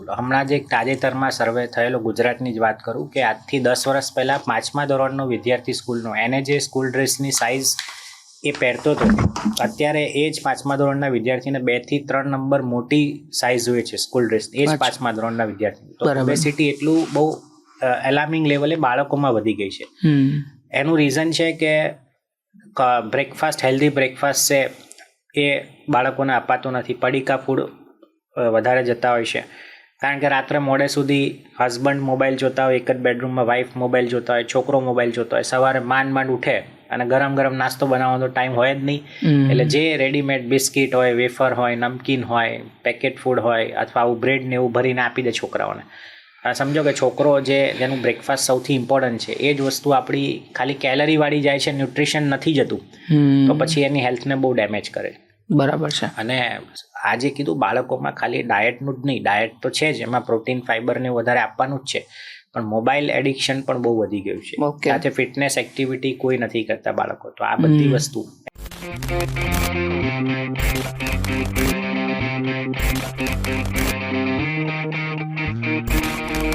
હમણાં જ એક તાજેતરમાં સર્વે થયેલો ગુજરાતની જ વાત કરું કે આજથી 10 વર્ષ પહેલાં 5મા ધોરણનો વિદ્યાર્થી સ્કૂલનો એને જે સ્કૂલ ડ્રેસની સાઇઝ એ પહેરતો હતો, અત્યારે એ જ 5મા ધોરણના વિદ્યાર્થીને 2 થી 3 નંબર મોટી સાઇઝ હોય છે સ્કૂલ ડ્રેસ, એ જ 5મા ધોરણના વિદ્યાર્થી. તો ઓબેસિટી એટલું બહુ એલાર્મિંગ લેવલે બાળકોમાં વધી ગઈ છે. એનું રીઝન છે કે બ્રેકફાસ્ટ, હેલ્ધી બ્રેકફાસ્ટ છે એ બાળકોને અપાતું નથી. પડીકા ફૂડ વધારે જતા હોય છે, કારણ કે રાત્રે મોડે સુધી હસબન્ડ મોબાઈલ જોતા હોય, એક જ બેડરૂમમાં વાઈફ મોબાઈલ જોતા હોય, છોકરો મોબાઈલ જોતા હોય, સવારે માંડ ઉઠે અને ગરમ ગરમ નાસ્તો બનાવવાનો ટાઈમ હોય જ નહીં. એટલે જે રેડીમેડ બિસ્કિટ હોય, વેફર હોય, નમકીન હોય, પેકેટ ફૂડ હોય અથવા આવું બ્રેડ ને એવું ભરીને આપી દે છોકરાઓને. સમજો કે છોકરો જેનું બ્રેકફાસ્ટ સૌથી ઇમ્પોર્ટન્ટ છે એ જ વસ્તુ આપણી ખાલી કેલરીવાળી જાય છે, ન્યુટ્રિશન નથી જતું, તો પછી એની હેલ્થને બહુ ડેમેજ કરે. બરાબર છે. અને આજે કીધું બાળકોમાં ખાલી ડાયટનું જ નહીં, ડાયટ તો છે જ, એમાં પ્રોટીન ફાઈબર ને વધારે આપવાનું જ છે, પણ મોબાઈલ એડિક્શન પણ બહુ વધી ગયું છે. સાથે ફિટનેસ એક્ટિવિટી કોઈ નથી કરતા બાળકો, તો આ બધી વસ્તુ